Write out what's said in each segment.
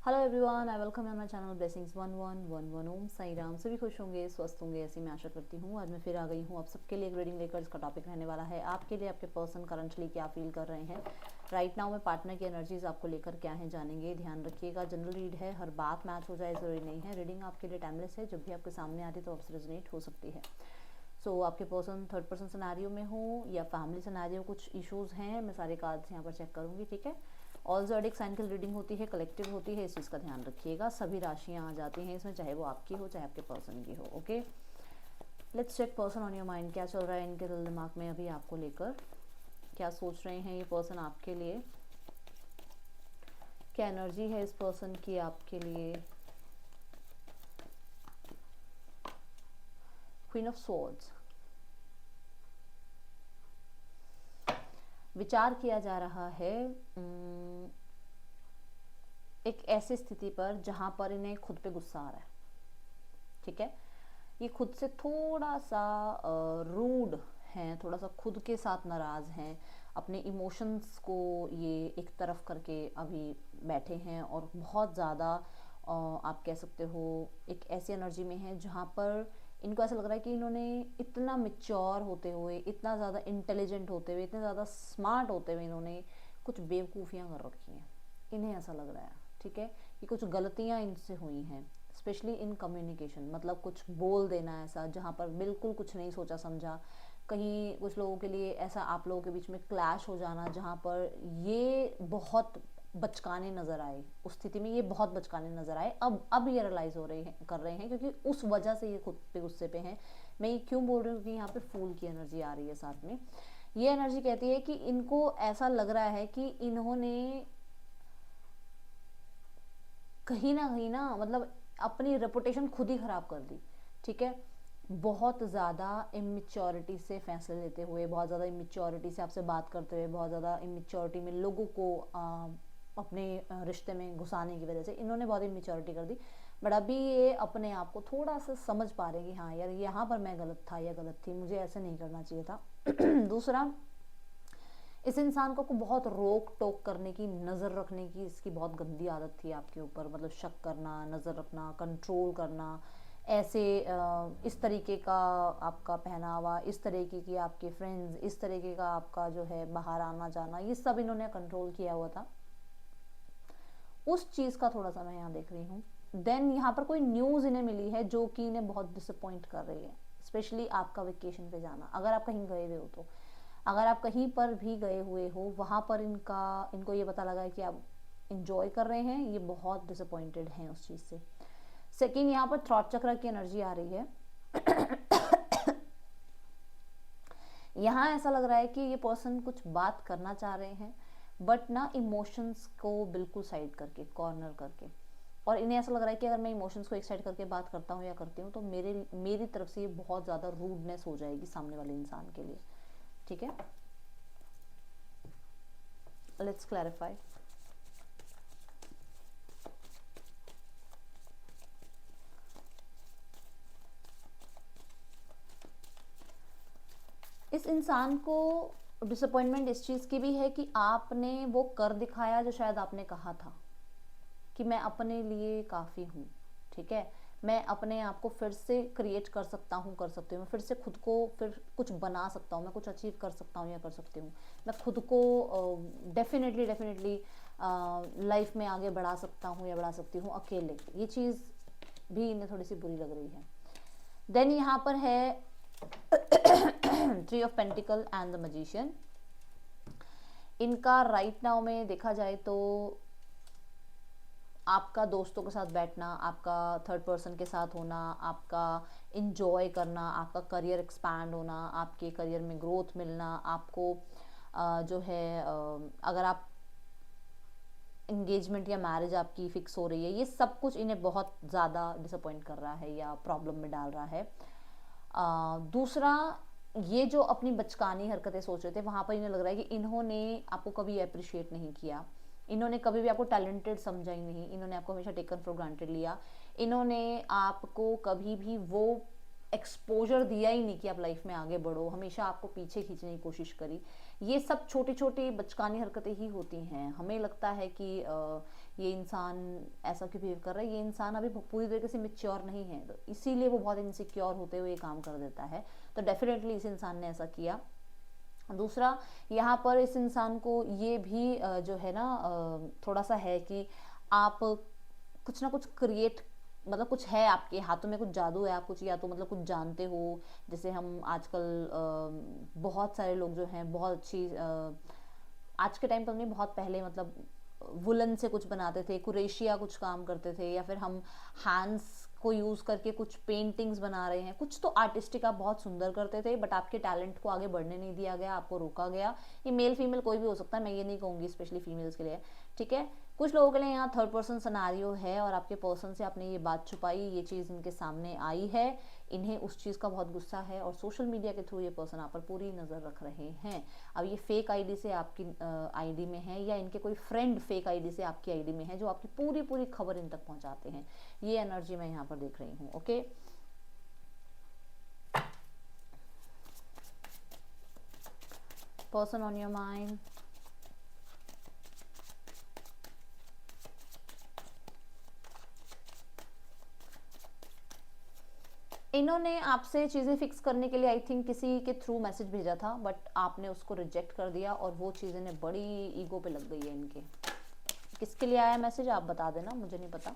Hello everyone, I welcome on my channel blessings 1111। ओम साई राम। सभी खुश होंगे, स्वस्थ होंगे, ऐसी मैं आशा करती हूँ। आज मैं फिर आ गई हूँ आप सबके लिए एक रीडिंग लेकर। इसका टॉपिक रहने वाला है आपके लिए आपके पर्सन करंटली क्या फील कर रहे हैं राइट नाउ में। पार्टनर की एनर्जीज आपको लेकर क्या है जानेंगे। ध्यान रखिएगा, जनरल रीड है, हर बात मैच हो जाए ज़रूरी नहीं है। रीडिंग आपके लिए टाइमलेस है, जब भी आपके सामने आती है तो आपसे रेजोनेट हो सकती है। सो आपके पर्सन थर्ड पर्सन सिनेरियो में हो या फैमिली सिनेरियो, कुछ इश्यूज हैं, मैं सारे कार्ड्स यहाँ पर चेक करूँगी, ठीक है। ऑल ज़ोडिक साइन की रीडिंग होती है, कलेक्टिव होती है, इस चीज़ का ध्यान रखिएगा। सभी राशियाँ आ जाती हैं इसमें, चाहे वो आपकी हो चाहे आपके पर्सन की हो। Okay, let's check person on your mind. क्या चल रहा है इनके दिल दिमाग में अभी आपको लेकर, क्या सोच रहे हैं ये पर्सन आपके लिए, क्या एनर्जी है इस पर्सन की आपके लिए। क्वीन ऑफ स्वॉर्ड्स, विचार किया जा रहा है एक ऐसी स्थिति पर जहां पर इन्हें खुद पे गुस्सा आ रहा है, ठीक है। ये खुद से थोड़ा सा रूड हैं, थोड़ा सा खुद के साथ नाराज़ हैं, अपने इमोशंस को ये एक तरफ करके अभी बैठे हैं और बहुत ज़्यादा आप कह सकते हो एक ऐसी एनर्जी में है जहाँ पर इनको ऐसा लग रहा है कि इन्होंने इतना मिच्योर होते हुए, इतना ज़्यादा इंटेलिजेंट होते हुए, इतने ज़्यादा स्मार्ट होते हुए इन्होंने कुछ बेवकूफ़ियाँ कर रखी हैं। इन्हें ऐसा लग रहा है, ठीक है, कि कुछ गलतियाँ इनसे हुई हैं, स्पेशली इन कम्युनिकेशन। मतलब कुछ बोल देना ऐसा जहाँ पर बिल्कुल कुछ नहीं सोचा समझा। कहीं कुछ लोगों के लिए ऐसा आप लोगों के बीच में क्लैश हो जाना जहाँ पर ये बहुत बचकाने नज़र आए, उस स्थिति में ये बहुत बचकाने नज़र आए। अब ये रियलाइज़ हो रहे हैं, कर रहे हैं, क्योंकि उस वजह से ये खुद पे गुस्से पे हैं। मैं ये क्यों बोल रही हूँ कि यहाँ पे फूल की एनर्जी आ रही है साथ में। ये एनर्जी कहती है कि इनको ऐसा लग रहा है कि इन्होंने कहीं ना मतलब अपनी रेपुटेशन खुद ही ख़राब कर दी, ठीक है। बहुत ज़्यादा इमेच्योरिटी से फैसले लेते हुए, बहुत ज़्यादा इमेच्योरिटी से आपसे बात करते हुए, बहुत ज़्यादा इमेच्योरिटी में लोगों को अपने रिश्ते में घुसाने की वजह से इन्होंने बहुत इमेच्योरिटी कर दी। बट अभी ये अपने आप को थोड़ा सा समझ पा रहे हैं कि हाँ यार, यहाँ पर मैं गलत था या गलत थी, मुझे ऐसे नहीं करना चाहिए था। दूसरा, इस इंसान को बहुत रोक टोक करने की, नज़र रखने की इसकी बहुत गंदी आदत थी आपके ऊपर। मतलब शक करना, नज़र रखना, कंट्रोल करना, ऐसे इस तरीके का आपका पहनावा, इस तरीके की आपके फ्रेंड्स, इस तरीके का आपका जो है बाहर आना जाना, ये सब इन्होंने कंट्रोल किया हुआ था। उस चीज़ का थोड़ा सा मैं यहाँ देख रही हूँ। देन यहाँ पर कोई न्यूज़ इन्हें मिली है जो कि इन्हें बहुत डिसअपॉइंट कर रही है, स्पेशली आपका वेकेशन पे जाना। अगर आप कहीं गए हुए हो तो, अगर आप कहीं पर भी गए हुए हो, वहाँ पर इनको ये पता लगा है कि आप इंजॉय कर रहे हैं, ये बहुत डिसअपॉइंटेड हैं उस चीज़ से। सेकेंड, यहाँ पर थ्रॉट चक्र की एनर्जी आ रही है। यहाँ ऐसा लग रहा है कि ये पर्सन कुछ बात करना चाह रहे हैं, बट ना इमोशंस को बिल्कुल साइड करके, कॉर्नर करके। और इन्हें ऐसा लग रहा है कि अगर मैं इमोशंस को एक साइड करके बात करता हूँ या करती हूँ तो मेरी तरफ से ये बहुत ज़्यादा रूडनेस हो जाएगी सामने वाले इंसान के लिए, ठीक है। Let's clarify. इस इंसान को डिसअपॉइंटमेंट इस चीज़ की भी है कि आपने वो कर दिखाया जो शायद आपने कहा था कि मैं अपने लिए काफ़ी हूँ, ठीक है। मैं अपने आप को फिर से क्रिएट कर सकता हूँ, कर सकती हूँ, मैं फिर से खुद को फिर कुछ बना सकता हूँ, मैं कुछ अचीव कर सकता हूँ या कर सकती हूँ। मैं खुद को डेफिनेटली डेफिनेटली लाइफ में आगे बढ़ा सकता हूँ या बढ़ा सकती हूँ अकेले। ये चीज़ भी इन्हें थोड़ी सी बुरी लग रही है। देन यहाँ पर है three of pentacle and the magician. इनका राइट नाउ में देखा जाए तो आपका दोस्तों के साथ बैठना, आपका थर्ड पर्सन के साथ होना, आपका इंजॉय करना, आपका करियर एक्सपैंड होना, आपके करियर में ग्रोथ मिलना, आपको जो है अगर आप इंगेजमेंट या मैरिज आपकी फिक्स हो रही है, ये सब कुछ इन्हें बहुत ज़्यादा डिसअपॉइंट कर रहा है या प्रॉब्लम में डाल रहा है। दूसरा, ये जो अपनी बचकानी हरकतें सोच रहे थे, वहाँ पर इन्हें लग रहा है कि इन्होंने आपको कभी अप्रिशिएट नहीं किया, इन्होंने कभी भी आपको टैलेंटेड समझा ही नहीं, इन्होंने आपको हमेशा टेकन फॉर ग्रांटेड लिया, इन्होंने आपको कभी भी वो एक्सपोजर दिया ही नहीं कि आप लाइफ में आगे बढ़ो, हमेशा आपको पीछे खींचने की कोशिश करी। ये सब छोटी छोटी बचकानी हरकतें ही होती हैं। हमें लगता है कि ये इंसान ऐसा क्यों बिहेव कर रहा है, ये इंसान अभी पूरी तरीके से मेच्योर नहीं है, तो इसीलिए वो बहुत इनसिक्योर होते हुए ये काम कर देता है। तो डेफिनेटली इस इंसान ने ऐसा किया। दूसरा, यहाँ पर इस इंसान को ये भी जो है ना थोड़ा सा है कि आप कुछ ना कुछ क्रिएट, मतलब कुछ है आपके हाथों में, कुछ जादू है, आप कुछ या तो मतलब कुछ जानते हो। जैसे हम आजकल बहुत सारे लोग जो हैं बहुत अच्छी आज के टाइम पर नहीं, बहुत पहले मतलब वुलन से कुछ बनाते थे, कुरेशिया कुछ काम करते थे, या फिर हम हैंड्स को यूज करके कुछ पेंटिंग्स बना रहे हैं, कुछ तो आर्टिस्टिक आप बहुत सुंदर करते थे, बट आपके टैलेंट को आगे बढ़ने नहीं दिया गया, आपको रोका गया। ये मेल फीमेल कोई भी हो सकता है, मैं ये नहीं कहूंगी स्पेशली फीमेल्स के लिए, ठीक है। कुछ लोगों के लिए यहाँ थर्ड पर्सन सिनेरियो है और आपके पर्सन से आपने ये बात छुपाई, ये चीज़ इनके सामने आई है, इन्हें उस चीज़ का बहुत गुस्सा है और सोशल मीडिया के थ्रू ये पर्सन आप पर पूरी नज़र रख रहे हैं। अब ये फेक आईडी से आपकी आईडी में है, या इनके कोई फ्रेंड फेक आईडी से आपकी आईडी में है, जो आपकी पूरी पूरी खबर इन तक पहुंचाते हैं। ये एनर्जी मैं यहाँ पर देख रही हूँ। Okay, person on your mind, इन्होंने आपसे चीज़ें फिक्स करने के लिए आई थिंक किसी के थ्रू मैसेज भेजा था, बट आपने उसको रिजेक्ट कर दिया और वो चीज़ें ने बड़ी ईगो पे लग गई है इनके। किसके लिए आया मैसेज आप बता देना, मुझे नहीं पता।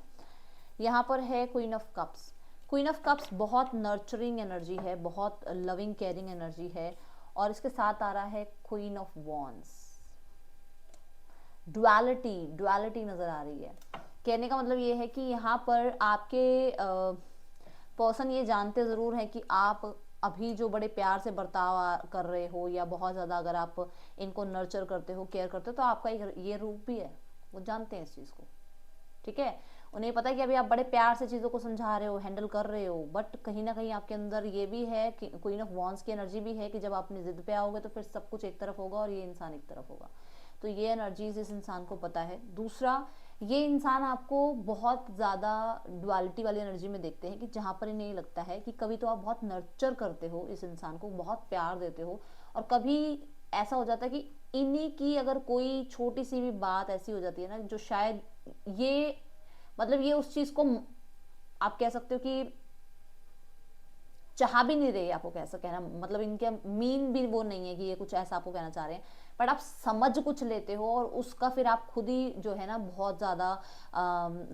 यहाँ पर है queen of cups. Queen of cups बहुत नर्चरिंग एनर्जी है, बहुत लविंग केयरिंग एनर्जी है, और इसके साथ आ रहा है queen of wands. Duality, duality नजर आ रही है। कहने का मतलब ये है कि यहाँ पर आपके पर्सन ये जानते ज़रूर हैं कि आप अभी जो बड़े प्यार से बर्ताव कर रहे हो, या बहुत ज़्यादा अगर आप इनको नर्चर करते हो, केयर करते हो, तो आपका एक ये रूप भी है, वो जानते हैं इस चीज़ को, ठीक है। उन्हें पता है कि अभी आप बड़े प्यार से चीज़ों को समझा रहे हो, हैंडल कर रहे हो, बट कहीं ना कहीं आपके अंदर ये भी है कि क्वीन ऑफ वॉन्ड्स की एनर्जी भी है कि जब आप अपनी जिद पे आओगे तो फिर सब कुछ एक तरफ होगा और ये इंसान एक तरफ होगा। तो ये एनर्जीज इस इंसान को पता है। दूसरा, ये इंसान आपको बहुत ज़्यादा डुअलिटी वाली एनर्जी में देखते हैं कि जहाँ पर इन्हें लगता है कि कभी तो आप बहुत नर्चर करते हो इस इंसान को, बहुत प्यार देते हो, और कभी ऐसा हो जाता है कि इन्हीं की अगर कोई छोटी सी भी बात ऐसी हो जाती है ना, जो शायद ये मतलब ये उस चीज़ को आप कह सकते हो कि चाह भी नहीं रहे, आपको कैसा कहना मतलब इनके मीन भी वो नहीं है कि ये कुछ ऐसा आपको कहना चाह रहे हैं, बट आप समझ कुछ लेते हो और उसका फिर आप खुद ही जो है ना बहुत ज़्यादा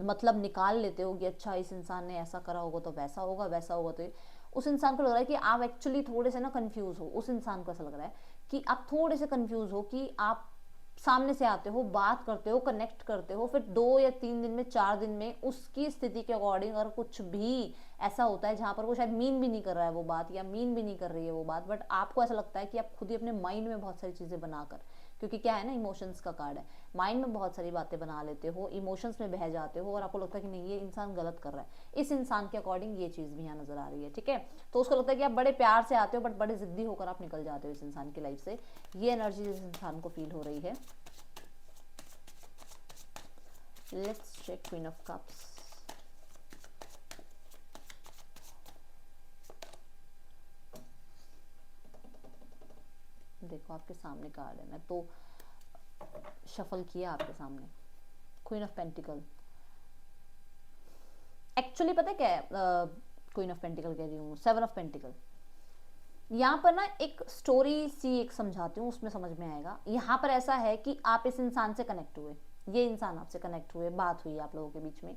मतलब निकाल लेते हो कि अच्छा इस इंसान ने ऐसा करा होगा तो वैसा होगा, वैसा होगा तो उस इंसान को लग रहा है कि आप एक्चुअली थोड़े से ना कंफ्यूज हो। उस इंसान को ऐसा लग रहा है कि आप थोड़े से कंफ्यूज हो, कि आप सामने से आते हो, बात करते हो, कनेक्ट करते हो, फिर 2 या 3 दिन में, 4 दिन में उसकी स्थिति के अकॉर्डिंग अगर कुछ भी ऐसा होता है जहां पर वो शायद मीन भी नहीं कर रहा है वो बात, या मीन भी नहीं कर रही है वो बात, बट आपको ऐसा लगता है कि आप खुद ही अपने माइंड में बहुत सारी चीज़ें बनाकर, क्योंकि क्या है ना, इमोशंस का कार्ड है, माइंड में बहुत सारी बातें बना लेते हो, इमोशंस में बह जाते हो और आपको लगता है कि नहीं ये इंसान गलत कर रहा है। इस इंसान के अकॉर्डिंग ये चीज़ भी यहाँ नजर आ रही है, ठीक है। तो उसको लगता है कि आप बड़े प्यार से आते हो बट बड़े जिद्दी होकर आप निकल जाते हो इस इंसान की लाइफ से। ये एनर्जी इस इंसान को फील हो रही है। Let's check Queen of Cups. देखो आपके सामने कार्ड है, मैं तो शफल किया आपके सामने। क्वीन ऑफ पेंटिकल, एक्चुअली पता है क्या है, क्वीन ऑफ पेंटिकल कह रही हूँ, 7 ऑफ पेंटिकल। यहाँ पर ना एक स्टोरी सी एक समझाती हूँ, उसमें समझ में आएगा। यहाँ पर ऐसा है कि आप इस इंसान से कनेक्ट हुए, ये इंसान आपसे कनेक्ट हुए, बात हुई आप लोगों के बीच में,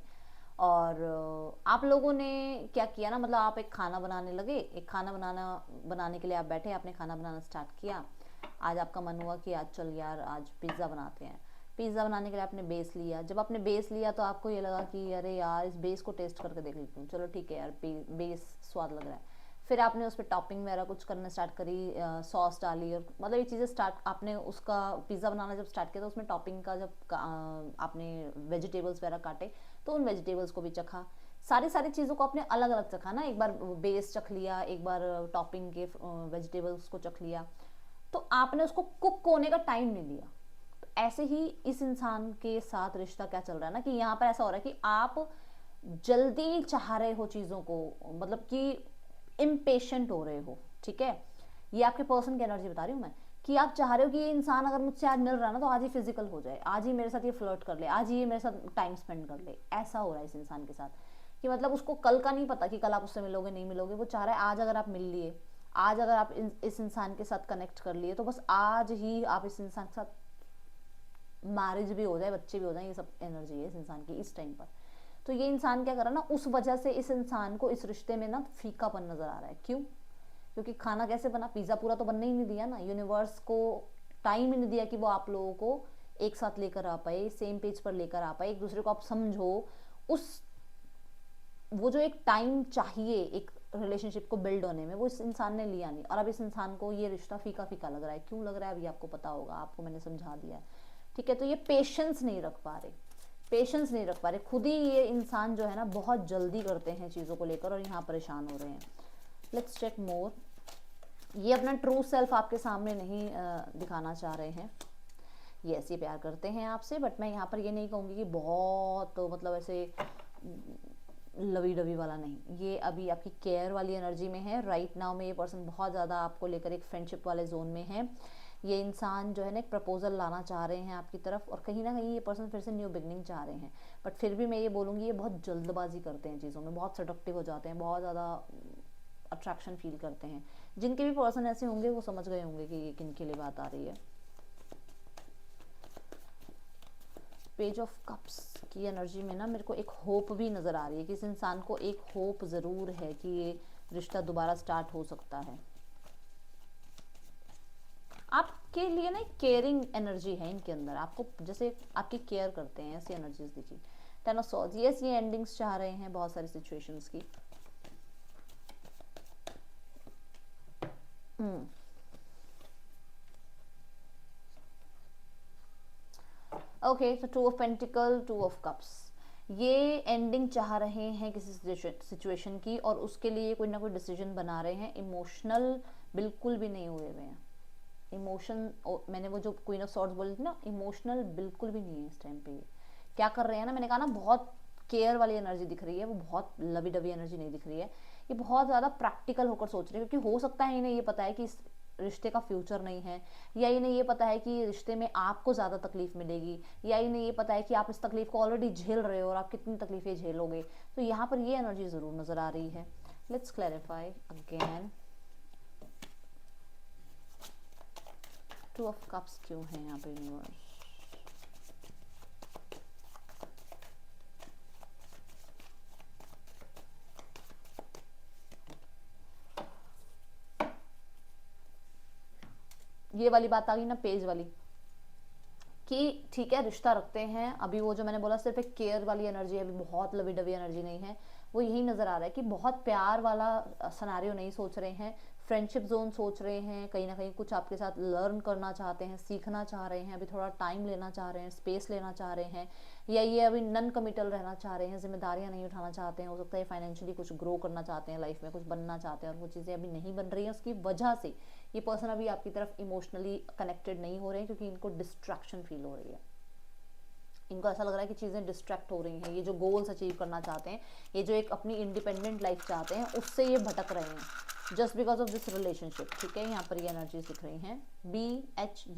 और आप लोगों ने क्या किया ना, मतलब आप एक खाना बनाने लगे, एक खाना बनाने के लिए आप बैठे, आपने खाना बनाना स्टार्ट किया। आज आपका मन हुआ कि आज चल यार आज पिज़्ज़ा बनाते हैं। पिज़्ज़ा बनाने के लिए आपने बेस लिया। जब आपने बेस लिया तो आपको ये लगा कि अरे यार इस बेस को टेस्ट करके देख लेती हूँ, चलो ठीक है यार बेस स्वाद लग रहा है। फिर आपने उस पर टॉपिंग वगैरह कुछ करना स्टार्ट करी, सॉस डाली, और मतलब ये चीज़ें स्टार्ट आपने उसका पिज़्ज़ा बनाना जब स्टार्ट किया तो उसमें टॉपिंग का जब आपने वेजिटेबल्स वगैरह काटे तो उन वेजिटेबल्स को भी चखा। सारी सारी चीज़ों को आपने अलग अलग चखा ना, एक बार बेस चख लिया, एक बार टॉपिंग के वेजिटेबल्स को चख लिया, तो आपने उसको कुक होने का टाइम नहीं दिया। तो ऐसे ही इस इंसान के साथ रिश्ता क्या चल रहा है ना, कि यहाँ पर ऐसा हो रहा है कि आप जल्दी चाह रहे हो चीज़ों को, मतलब कि इम्पेशेंट हो रहे हो, ठीक है। ये आपके पर्सन की एनर्जी बता रही हूँ मैं, कि आप चाह रहे हो कि ये इंसान अगर मुझसे आज मिल रहा है ना तो आज ही फिजिकल हो जाए, आज ही मेरे साथ ये फ्लर्ट कर ले, आज ही ये मेरे साथ टाइम स्पेंड कर ले। ऐसा हो रहा है इस इंसान के साथ कि मतलब उसको कल का नहीं पता कि कल आप उससे मिलोगे नहीं मिलोगे, वो चाह रहा है आज अगर आप मिल लिए, आज अगर आप इस इंसान के साथ कनेक्ट कर लिए तो बस आज ही आप इस इंसान के साथ मैरिज भी हो जाए, बच्चे भी हो जाए। ये सब एनर्जी है इस इंसान की इस टाइम पर। तो ये इंसान क्या कर रहा है ना, उस वजह से इस इंसान को इस रिश्ते में ना फीकापन नजर आ रहा है। क्यों? क्योंकि खाना कैसे बना, पिज्जा पूरा तो बनने ही नहीं दिया ना, यूनिवर्स को टाइम ही नहीं दिया कि वो आप लोगों को एक साथ लेकर आ पाए, सेम पेज पर लेकर आ पाए, एक दूसरे को आप समझो। उस वो जो एक टाइम चाहिए एक रिलेशनशिप को बिल्ड होने में, वो इस इंसान ने लिया नहीं, और अब इस इंसान को ये रिश्ता फीका फीका लग रहा है। क्यों लग रहा है अभी आपको पता होगा, आपको मैंने समझा दिया है, ठीक है। तो ये पेशेंस नहीं रख पा रहे, पेशेंस नहीं रख पा रहे खुद ही। ये इंसान जो है ना बहुत जल्दी करते हैं चीज़ों को लेकर और यहाँ परेशान हो रहे हैं। लेट्स चेक मोर। ये अपना ट्रू सेल्फ आपके सामने नहीं दिखाना चाह रहे हैं। यस, ये प्यार करते हैं आपसे, बट मैं यहाँ पर ये नहीं कहूँगी कि बहुत तो मतलब ऐसे लवी डवी वाला नहीं। ये अभी आपकी केयर वाली एनर्जी में है। राइट नाउ में ये पर्सन बहुत ज़्यादा आपको लेकर एक फ्रेंडशिप वाले जोन में है। ये इंसान जो है ना एक प्रपोजल लाना चाह रहे हैं आपकी तरफ, और कहीं ना कहीं ये पर्सन फिर से न्यू बिगनिंग चाह रहे हैं। बट फिर भी मैं ये बोलूँगी ये बहुत जल्दबाजी करते हैं चीज़ों में, बहुत सडक्टिव हो जाते हैं, बहुत ज़्यादा अट्रैक्शन फील करते हैं। जिनके भी पर्सन ऐसे होंगे वो समझ गए होंगे कि ये किन के लिए बात आ रही है। पेज ऑफ कप्स की एनर्जी में ना मेरे को एक होप भी नज़र आ रही है कि इस इंसान को एक होप ज़रूर है कि ये रिश्ता दोबारा स्टार्ट हो सकता है। आपके लिए ना केयरिंग एनर्जी है इनके अंदर, आपको जैसे आपकी केयर करते हैं, ऐसी एनर्जीज दिखी। टेन ऑफ सॉर्ड्स, यस ये एंडिंग्स चाह रहे हैं बहुत सारी सिचुएशंस की। ओके, तो two of pentacle, two of cups, ये एंडिंग चाह रहे हैं किसी सिचुएशन की, और उसके लिए कोई ना कोई डिसीजन बना रहे हैं। इमोशनल बिल्कुल भी नहीं हुए हुए हैं। इमोशन, मैंने वो जो क्वीन ऑफ सॉर्ड्स बोली थी ना, इमोशनल बिल्कुल भी नहीं है इस टाइम पे। क्या कर रहे हैं ना, मैंने कहा ना बहुत केयर वाली एनर्जी दिख रही है, वो बहुत लवी डवी एनर्जी नहीं दिख रही है। ये बहुत ज़्यादा प्रैक्टिकल होकर सोच रहे हैं, क्योंकि हो सकता है इन्हें ये पता है कि इस रिश्ते का फ्यूचर नहीं है, या इन्हें ये पता है कि रिश्ते में आपको ज़्यादा तकलीफ मिलेगी, या इन्हें ये पता है कि आप इस तकलीफ को ऑलरेडी झेल रहे हो और आप कितनी तकलीफें झेलोगे। तो यहाँ पर ये एनर्जी ज़रूर नज़र आ रही है। Let's clarify again, two of cups क्यों है यहाँ पे यूनिवर्स? ये वाली बात आ गई ना पेज वाली, कि ठीक है रिश्ता रखते हैं। अभी वो जो मैंने बोला सिर्फ एक केयर वाली एनर्जी है, अभी बहुत लवी डवी एनर्जी नहीं है। वो यही नज़र आ रहा है कि बहुत प्यार वाला सिनेरियो नहीं सोच रहे हैं, फ्रेंडशिप जोन सोच रहे हैं। कहीं ना कहीं कुछ आपके साथ लर्न करना चाहते हैं, सीखना चाह रहे हैं, अभी थोड़ा टाइम लेना चाह रहे हैं, स्पेस लेना चाह रहे हैं, या ये अभी नन कमिटल रहना चाह रहे हैं, जिम्मेदारियां नहीं उठाना चाहते हैं। हो सकता है फाइनेंशियली कुछ ग्रो करना चाहते हैं, लाइफ में कुछ बनना चाहते हैं, और वो चीज़ें अभी नहीं बन रही हैं। उसकी वजह से ये पर्सन अभी आपकी तरफ इमोशनली कनेक्टेड नहीं हो रहे हैं, क्योंकि इनको डिस्ट्रैक्शन फील हो रही है। इनको ऐसा लग रहा है कि चीज़ें डिस्ट्रैक्ट हो रही हैं। ये जो गोल्स अचीव करना चाहते हैं, ये जो एक अपनी इंडिपेंडेंट लाइफ चाहते हैं, उससे ये भटक रहे हैं just because of this relationship. ठीक है, यहाँ पर ये एनर्जीज दिख रही हैं। BHUEYOV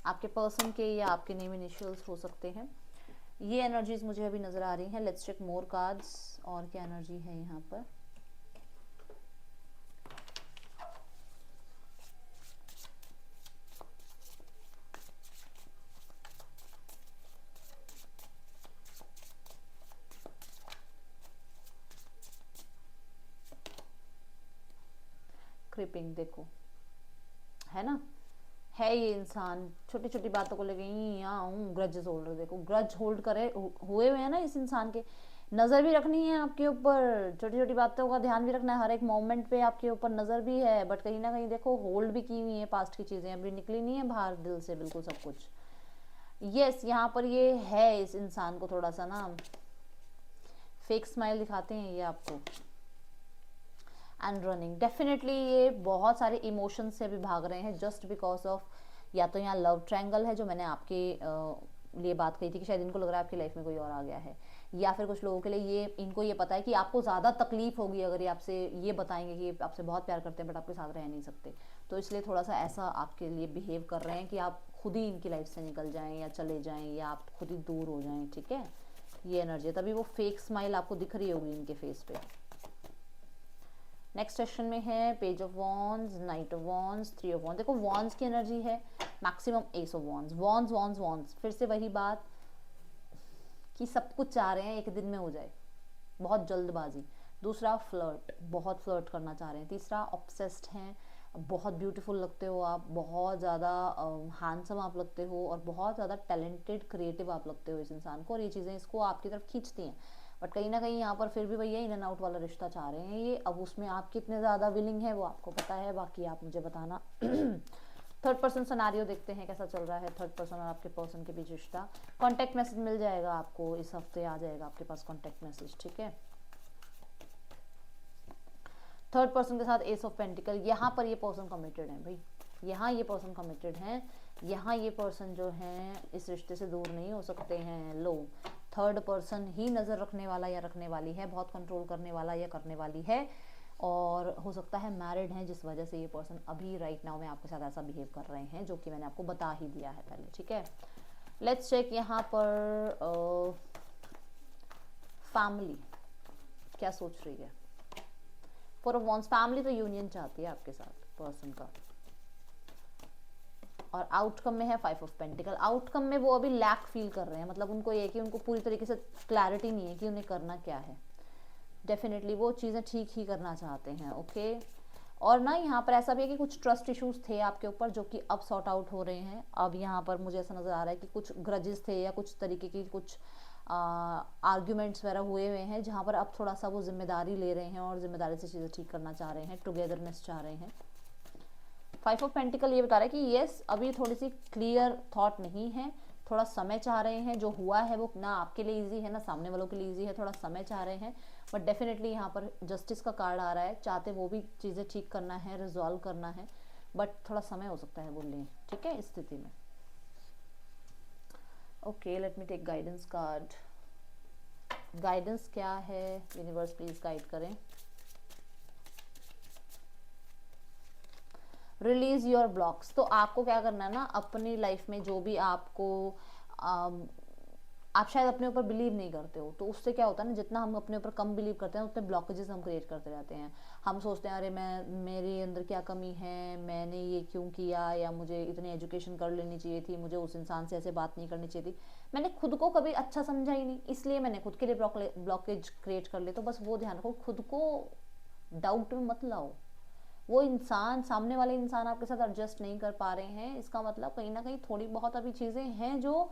आपके पर्सन के या आपके नेम इनिशियल्स हो सकते हैं। ये एनर्जीज मुझे अभी नज़र आ रही हैं। लेट्स चेक मोर कार्ड्स, और क्या एनर्जी है यहाँ पर। क्रिपिंग देखो, है ना, है ये इंसान छोटी छोटी बातों को लेके ग्रजेस होल्डर। देखो ग्रज होल्ड करे हुए हैं ना इस इंसान के। नज़र भी रखनी है आपके ऊपर, छोटी छोटी बातों का ध्यान भी रखना है, हर एक मोमेंट पे आपके ऊपर नज़र भी है, बट कहीं ना कहीं देखो होल्ड भी की हुई है पास्ट की चीज़ें, अभी निकली नहीं है बाहर दिल से बिल्कुल सब कुछ। यस, यहाँ पर ये है इस इंसान को थोड़ा सा ना फेक स्माइल दिखाते हैं ये आपको। एंड रनिंग, डेफिनेटली ये बहुत सारे इमोशंस से भी भाग रहे हैं जस्ट बिकॉज ऑफ, या तो यहाँ लव ट्रायंगल है जो मैंने आपके लिए बात कही थी कि शायद इनको लग रहा है आपकी लाइफ में कोई और आ गया है, या फिर कुछ लोगों के लिए ये इनको ये पता है कि आपको ज़्यादा तकलीफ होगी अगर ये आपसे ये बताएंगे कि ये आपसे बहुत प्यार करते हैं बट आपके साथ रह नहीं सकते, तो इसलिए थोड़ा सा ऐसा आपके लिए बिहेव कर रहे हैं कि आप खुद ही इनकी लाइफ से निकल जाएं या चले जाएं या आप खुद ही दूर हो जाएं, ठीक है, ये एनर्जी है। तभी वो फेक स्माइल आपको दिख रही होगी इनके फेस पे। नेक्स्ट सेक्शन में है page of wands, night of wands, three of wands. देखो वॉन्ड्स की एनर्जी है, maximum S of wands, wands wands wands, फिर से वही बात कि सब कुछ चाह रहे हैं एक दिन में हो जाए, बहुत जल्दबाजी। दूसरा फ्लर्ट, बहुत फ्लर्ट करना चाह रहे हैं। तीसरा ऑब्सेस्ड हैं, बहुत ब्यूटीफुल लगते हो आप, बहुत ज़्यादा हैंडसम आप लगते हो और बहुत ज़्यादा टैलेंटेड क्रिएटिव आप लगते हो इस इंसान को, और ये चीज़ें इसको आपकी तरफ खींचती हैं। बट कहीं ना कहीं यहाँ पर फिर भी भैया इन एंड आउट वाला रिश्ता चाह रहे हैं ये। अब उसमें आप कितने ज़्यादा विलिंग है वो आपको पता है, बाकी आप मुझे बताना। थर्ड पर्सन सिनेरियो देखते हैं कैसा चल रहा है थर्ड पर्सन और आपके पर्सन के बीच रिश्ता। कॉन्टैक्ट मैसेज मिल जाएगा आपको इस हफ्ते, आ जाएगा आपके पास कॉन्टैक्ट मैसेज, ठीक है। थर्ड पर्सन के साथ एस ऑफ पेंटिकल, यहाँ पर ये पर्सन कमिटेड है भाई, यहाँ ये पर्सन कमिटेड है, यहाँ ये पर्सन जो है इस रिश्ते से दूर नहीं हो सकते हैं। लो, थर्ड पर्सन ही नज़र रखने वाला या रखने वाली है, बहुत कंट्रोल करने वाला या करने वाली है, और हो सकता है मैरिड हैं, जिस वजह से ये पर्सन अभी राइट नाउ में आपके साथ ऐसा बिहेव कर रहे हैं, जो कि मैंने आपको बता ही दिया है पहले, ठीक है। लेट्स चेक यहाँ पर फैमिली क्या सोच रही है। फॉर अ वॉन्स, फैमिली तो यूनियन चाहती है आपके साथ पर्सन का, और आउटकम में है फाइव ऑफ पेंटिकल। आउटकम में वो अभी लैक फील कर रहे हैं, मतलब उनको ये कि उनको पूरी तरीके से क्लैरिटी नहीं है कि उन्हें करना क्या है। डेफिनेटली वो चीज़ें ठीक ही करना चाहते हैं, ओके। और ना यहाँ पर ऐसा भी है कि कुछ ट्रस्ट इश्यूज थे आपके ऊपर जो कि अब सॉर्ट आउट हो रहे हैं। अब यहाँ पर मुझे ऐसा नज़र आ रहा है कि कुछ ग्रजेस थे या कुछ तरीके की कुछ आर्ग्यूमेंट्स वगैरह हुए हुए हैं, जहाँ पर अब थोड़ा सा वो जिम्मेदारी ले रहे हैं और जिम्मेदारी से चीज़ें ठीक करना चाह रहे हैं, टुगेदरनेस चाह रहे हैं। फाइव ऑफ पेंटिकल ये बता रहा है कि येस अभी थोड़ी सी क्लियर थॉट नहीं है, थोड़ा समय चाह रहे हैं। जो हुआ है वो ना आपके लिए इजी है ना सामने वालों के लिए इजी है, थोड़ा समय चाह रहे हैं। बट डेफिनेटली यहाँ पर जस्टिस का कार्ड आ रहा है, चाहते वो भी चीज़ें ठीक करना है, रिजॉल्व करना है, बट थोड़ा समय हो सकता है वो लें, ठीक है, इस स्थिति में। Okay, let me take guidance card. Guidance क्या है, यूनिवर्स प्लीज गाइड करें। Release your blocks. तो आपको क्या करना है ना, अपनी लाइफ में जो भी आपको आप शायद अपने ऊपर बिलीव नहीं करते हो, तो उससे क्या होता है ना, जितना हम अपने ऊपर कम बिलीव करते हैं उतने ब्लॉकेजेस हम क्रिएट करते रहते हैं। हम सोचते हैं अरे मैं, मेरे अंदर क्या कमी है, मैंने ये क्यों किया, या मुझे इतनी एजुकेशन कर लेनी चाहिए थी, मुझे उस इंसान से ऐसे बात नहीं करनी चाहिए थी, मैंने खुद को कभी अच्छा समझा ही नहीं, इसलिए मैंने खुद के लिए ब्लॉकेज क्रिएट कर लिया। तो बस वो ध्यान रखो, खुद को डाउट में मत लाओ। वो इंसान, सामने वाले इंसान आपके साथ एडजस्ट नहीं कर पा रहे हैं, इसका मतलब कहीं ना कहीं थोड़ी बहुत अभी चीज़ें हैं जो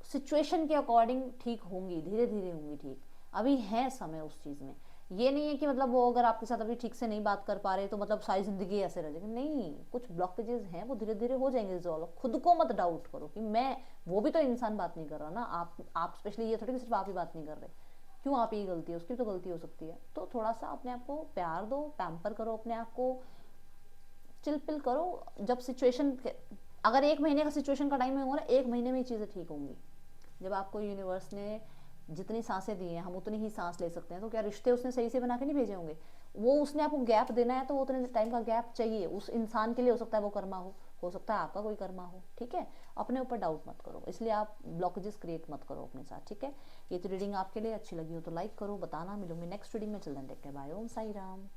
सिचुएशन के अकॉर्डिंग ठीक होंगी, धीरे धीरे होंगी ठीक, अभी है समय उस चीज़ में। ये नहीं है कि मतलब वो अगर आपके साथ अभी ठीक से नहीं बात कर पा रहे तो मतलब सारी जिंदगी ऐसे रह जाएगी, नहीं, कुछ ब्लॉकेजेस हैं, वो धीरे धीरे हो जाएंगे रिजॉल्व। खुद को मत डाउट करो कि मैं, वो भी तो इंसान बात नहीं कर रहा ना, आप स्पेशली ये थोड़ी कि सिर्फ आप ही बात नहीं कर रहे, क्यों आप ही गलती है, उसकी तो गलती हो सकती है। तो थोड़ा सा अपने आप को प्यार दो, पैम्पर करो अपने आप को, चिल पिल करो। जब सिचुएशन, अगर 1 महीने का सिचुएशन का टाइम होगा ना, 1 महीने में ही चीज़ें ठीक होंगी। जब आपको यूनिवर्स ने जितनी सांसें दी हैं, हम उतनी ही सांस ले सकते हैं, तो क्या रिश्ते उसने सही से बना के नहीं भेजे होंगे? वो उसने आपको गैप देना है तो वो उतने टाइम का गैप चाहिए उस इंसान के लिए। हो सकता है वो कर्मा हो सकता है आपका कोई कर्मा हो, ठीक है। अपने ऊपर डाउट मत करो, इसलिए आप ब्लॉकेजेस क्रिएट मत करो अपने साथ, ठीक है। ये तो रीडिंग आपके लिए अच्छी लगी हो तो लाइक करो, बताना। मिलूंगी नेक्स्ट रीडिंग में, चिल्ड्रन टेक केयर, बाय, ओम साई राम।